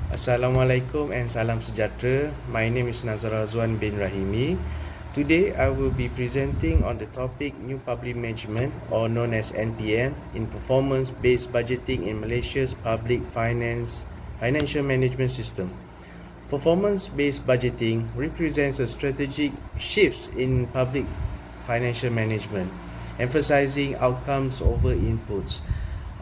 Assalamualaikum and salam sejahtera. My name is Nazar Azwan bin Rahimi. Today I will be presenting on the topic New Public Management, or known as NPM, in performance-based budgeting in Malaysia's public financial management system. Performance-based budgeting represents a strategic shift in public financial management, emphasizing outcomes over inputs.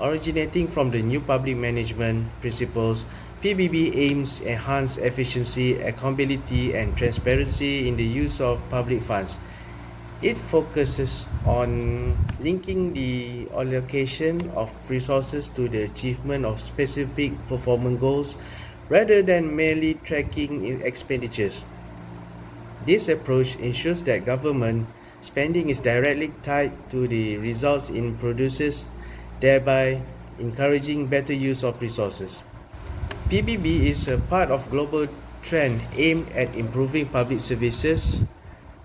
Originating from the new public management principles, PBB aims to enhance efficiency, accountability, and transparency in the use of public funds. It focuses on linking the allocation of resources to the achievement of specific performance goals rather than merely tracking expenditures. This approach ensures that government spending is directly tied to the results it produces, thereby encouraging better use of resources. PBB is a part of global trend aimed at improving public services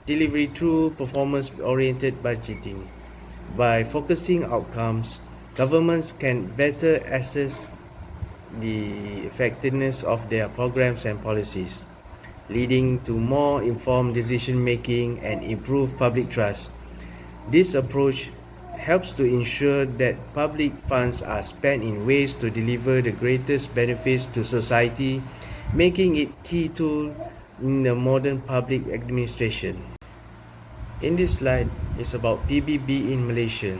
delivery through performance-oriented budgeting. By focusing outcomes, governments can better assess the effectiveness of their programs and policies, leading to more informed decision-making and improved public trust. This approach helps to ensure that public funds are spent in ways to deliver the greatest benefits to society, making it a key tool in the modern public administration. In this slide is about PBB in Malaysia.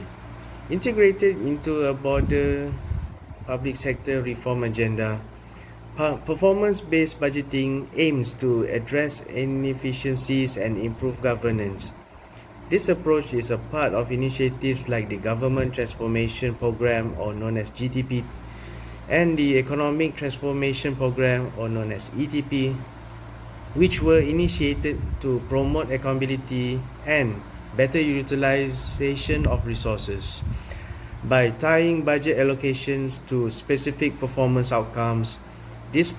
Integrated into a broader public sector reform agenda, performance-based budgeting aims to address inefficiencies and improve governance. This approach is a part of initiatives like the Government Transformation Program, or known as GTP, and the Economic Transformation Program, or known as ETP, which were initiated to promote accountability and better utilization of resources. By tying budget allocations to specific performance outcomes, these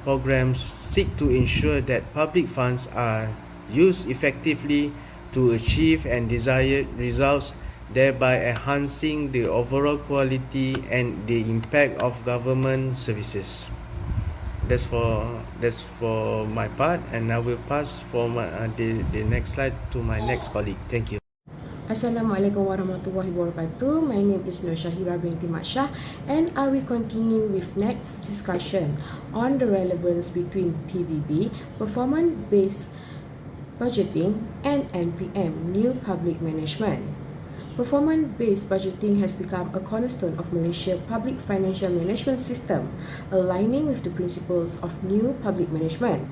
programs seek to ensure that public funds are used effectively to achieve and desired results, thereby enhancing the overall quality and the impact of government services. That's for my part, and I will pass for the next slide to my next colleague. Thank you. Assalamualaikum warahmatullahi wabarakatuh. My name is Nur Shahira binti Mat Shah, and I will continue with next discussion on the relevance between PBB, performance-based budgeting, and NPM, new public management. Performance-based budgeting has become a cornerstone of Malaysia's public financial management system, aligning with the principles of new public management.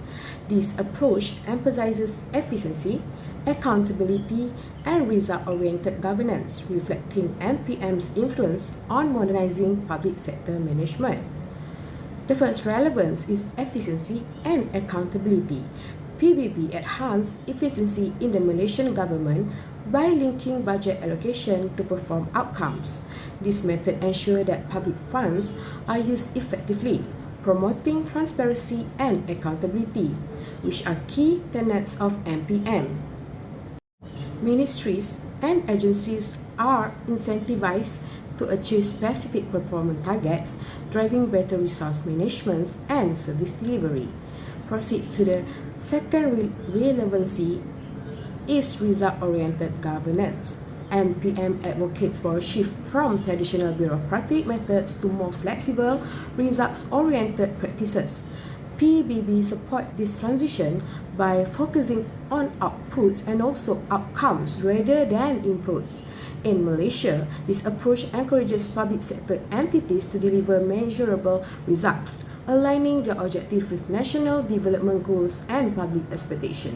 This approach emphasizes efficiency, accountability, and result-oriented governance, reflecting NPM's influence on modernizing public sector management. The first relevance is efficiency and accountability. PBB enhanced efficiency in the Malaysian government by linking budget allocation to perform outcomes. This method ensures that public funds are used effectively, promoting transparency and accountability, which are key tenets of NPM. Ministries and agencies are incentivized to achieve specific performance targets, driving better resource management and service delivery. Proceed to the second relevancy is result-oriented governance. NPM advocates for a shift from traditional bureaucratic methods to more flexible, results-oriented practices. PBB support this transition by focusing on outputs and also outcomes rather than inputs. In Malaysia, this approach encourages public sector entities to deliver measurable results, aligning their objective with national development goals and public expectation.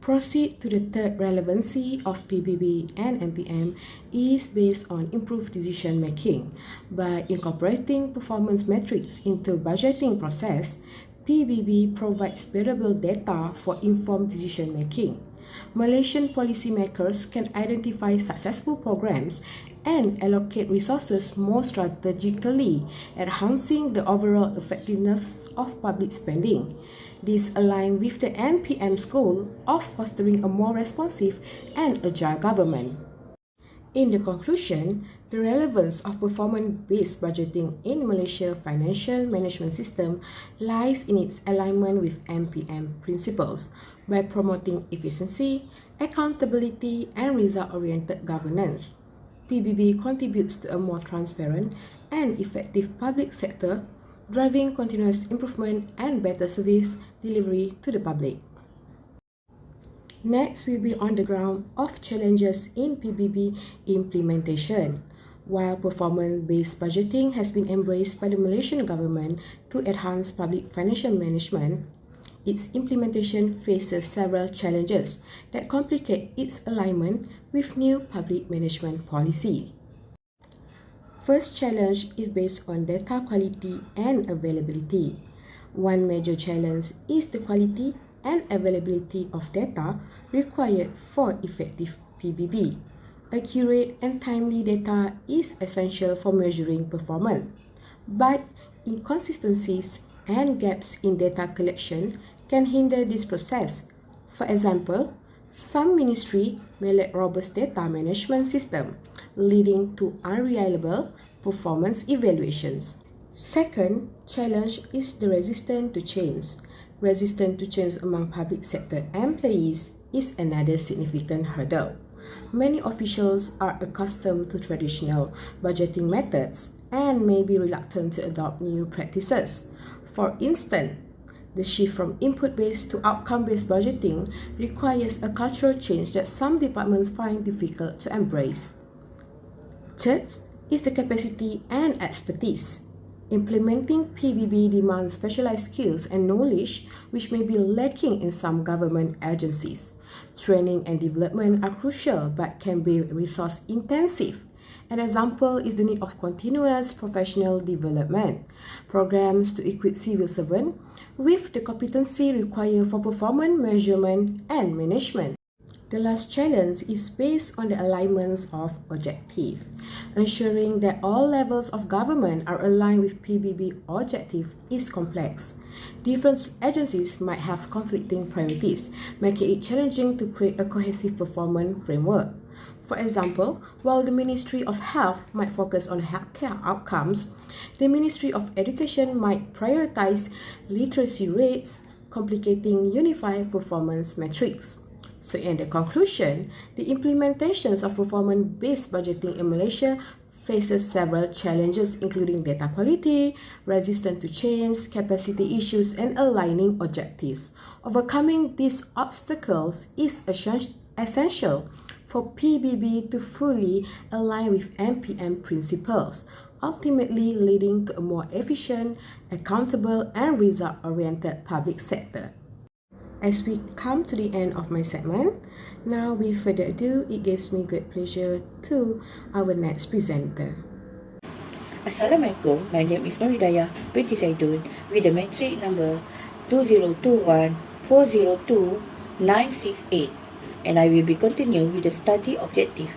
Proceed to the third relevancy of PBB and NPM is based on improved decision making. By incorporating performance metrics into budgeting process, PBB provides valuable data for informed decision making. Malaysian policymakers can identify successful programs and allocate resources more strategically, enhancing the overall effectiveness of public spending. This aligns with the NPM's goal of fostering a more responsive and agile government. In the conclusion, The relevance of performance-based budgeting in Malaysia's financial management system lies in its alignment with MPM principles by promoting efficiency, accountability, and result-oriented governance. PBB contributes to a more transparent and effective public sector, driving continuous improvement and better service delivery to the public. Next will be on the ground of challenges in PBB implementation. While performance-based budgeting has been embraced by the Malaysian government to enhance public financial management, its implementation faces several challenges that complicate its alignment with new public management policy. First challenge is based on data quality and availability. One major challenge is the quality and availability of data required for effective PBB. Accurate and timely data is essential for measuring performance, but inconsistencies and gaps in data collection can hinder this process. For example, some ministries may lack robust data management system, leading to unreliable performance evaluations. Second challenge is the resistance to change. Resistance to change among public sector employees is another significant hurdle. Many officials are accustomed to traditional budgeting methods and may be reluctant to adopt new practices. For instance, the shift from input-based to outcome-based budgeting requires a cultural change that some departments find difficult to embrace. Third is the capacity and expertise. Implementing PBB demands specialized skills and knowledge which may be lacking in some government agencies. Training and development are crucial but can be resource-intensive. An example is the need of continuous professional development programs to equip civil servants with the competency required for performance measurement and management. The last challenge is based on the alignment of objectives. Ensuring that all levels of government are aligned with PBB objective is complex. Different agencies might have conflicting priorities, making it challenging to create a cohesive performance framework. For example, while the Ministry of Health might focus on healthcare outcomes, the Ministry of Education might prioritize literacy rates, complicating unified performance metrics. So in the conclusion, the implementations of performance-based budgeting in Malaysia faces several challenges including data quality, resistance to change, capacity issues, and aligning objectives. Overcoming these obstacles is essential for PBB to fully align with MPM principles, ultimately leading to a more efficient, accountable, and result-oriented public sector. As we come to the end of my segment, now with further ado, it gives me great pleasure to our next presenter. Assalamualaikum, my name is Noridaya binti Saidun with the matric number 2021-402-968, and I will be continuing with the study objective.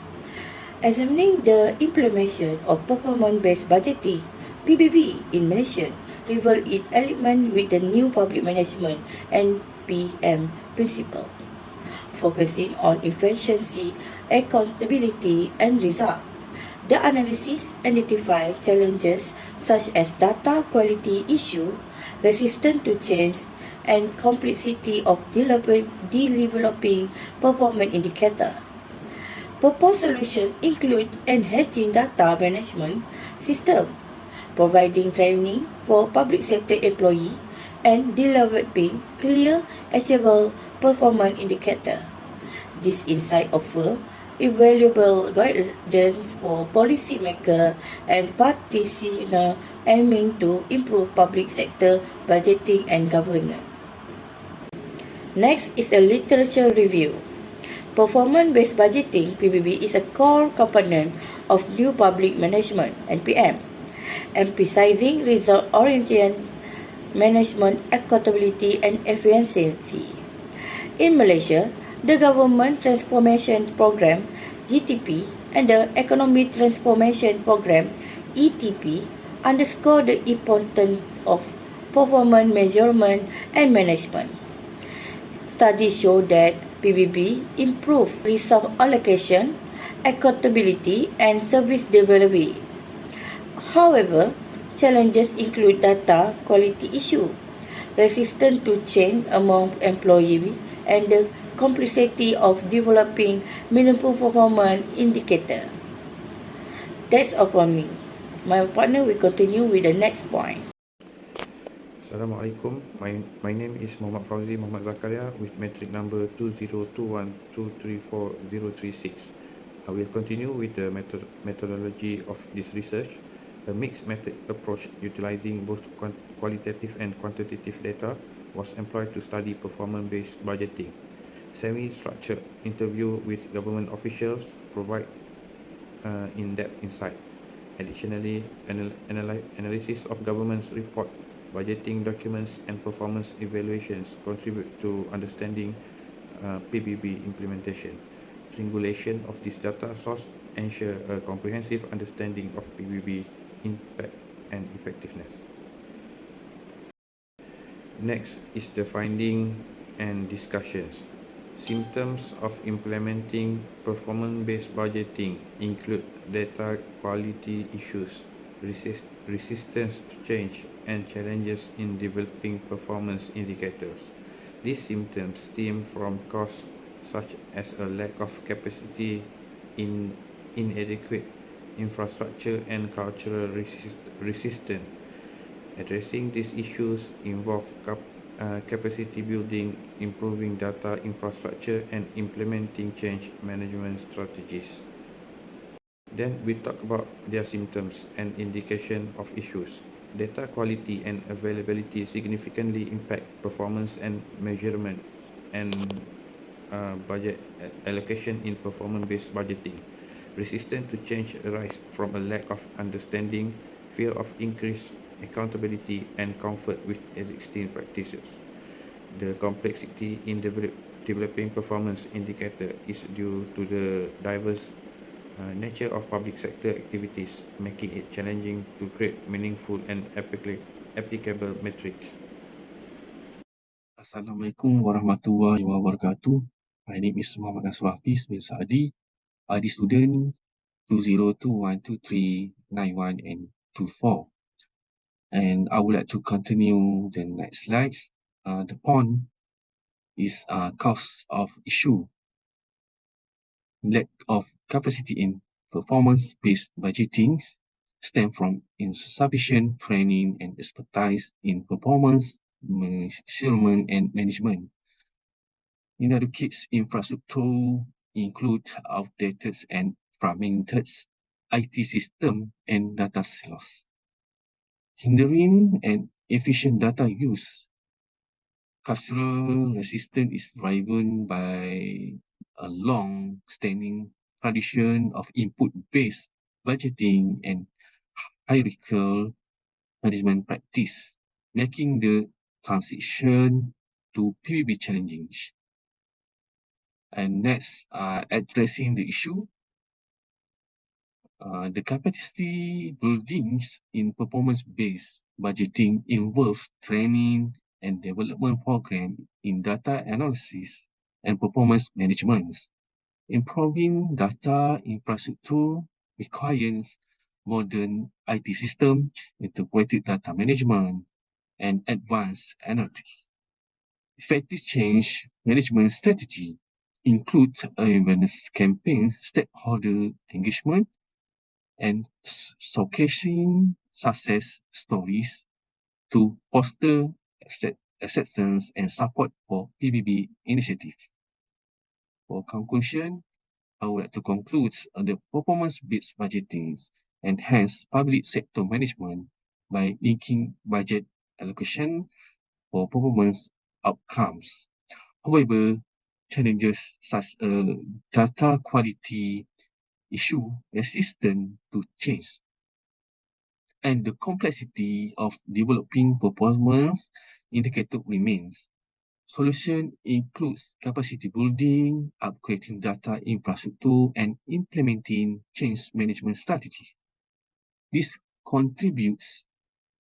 Examining the implementation of performance-based budgeting (PBB) in Malaysia reveal its alignment with the new public management and PM principle, focusing on efficiency, accountability, and result. The analysis identifies challenges such as data quality issue, resistance to change, and complexity of developing performance indicator. Proposed solutions include enhancing data management system, providing training for public sector employees, and developing clear, achievable performance indicator. This insight offers invaluable guidance for policymakers and practitioners aiming to improve public sector budgeting and governance. Next is a literature review. Performance-based budgeting (PBB) is a core component of new public management (NPM), emphasizing result-oriented management, accountability, and efficiency. In Malaysia, the Government Transformation Program (GTP) and the Economic Transformation Program (ETP) underscore the importance of performance measurement and management. Studies show that PBB improve resource allocation, accountability, and service delivery. However, challenges include data quality issue, resistance to change among employees, and the complexity of developing meaningful performance indicator. That's all from me. My partner will continue with the next point. Assalamualaikum. My name is Muhammad Fauzi Muhammad Zakaria with metric number 2021234036. I will continue with the methodology of this research. A mixed method approach utilizing both qualitative and quantitative data was employed to study performance-based budgeting. Semi-structured interview with government officials provide in-depth insight. Additionally, analysis of government's report, budgeting documents, and performance evaluations contribute to understanding PBB implementation. Triangulation of this data source ensure a comprehensive understanding of PBB impact and effectiveness. Next is the finding and discussions. Symptoms of implementing performance-based budgeting include data quality issues, resistance to change, and challenges in developing performance indicators. These symptoms stem from causes such as a lack of capacity, inadequate infrastructure, and cultural resistance. Addressing these issues involve capacity building, improving data infrastructure, and implementing change management strategies. Then we talk about their symptoms and indication of issues. Data quality and availability significantly impact performance and measurement and budget allocation in performance-based budgeting. Resistance to change arises from a lack of understanding, fear of increased accountability, and comfort with existing practices. The complexity in developing performance indicator is due to the diverse nature of public sector activities, making it challenging to create meaningful and applicable metrics. Assalamualaikum warahmatullahi wabarakatuh. My name is Muhammad Aswafiz bin Saadi, ID student 2021239 and 24. And I would like to continue the next slides. The point is cause of issue. Lack of capacity in performance-based budgeting stem from insufficient training and expertise in performance measurement and management. Inadequate infrastructure include outdated and fragmented IT system and data silos, hindering an efficient data use. Cultural resistance is driven by a long-standing tradition of input-based budgeting and hierarchical management practice, making the transition to PBB challenging. And next, addressing the issue, the capacity buildings in performance-based budgeting involves training and development program in data analysis and performance management. Improving data infrastructure requires modern IT system, integrated data management, and advanced analytics. Effective change management strategy include awareness campaigns, stakeholder engagement, and showcasing success stories to foster acceptance and support for PBB initiatives. For conclusion, I would like to conclude on the performance-based budgeting enhance public sector management by linking budget allocation for performance outcomes. However, challenges such as data quality issue, resistance to change, and the complexity of developing performance indicator remains. Solution includes capacity building, upgrading data infrastructure, and implementing change management strategy. This contributes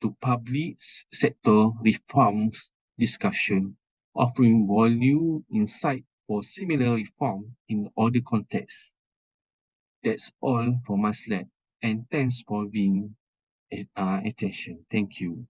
to public sector reforms discussion, offering value insight for similar reform in other contexts. That's all from my slide. And thanks for being attention. Thank you.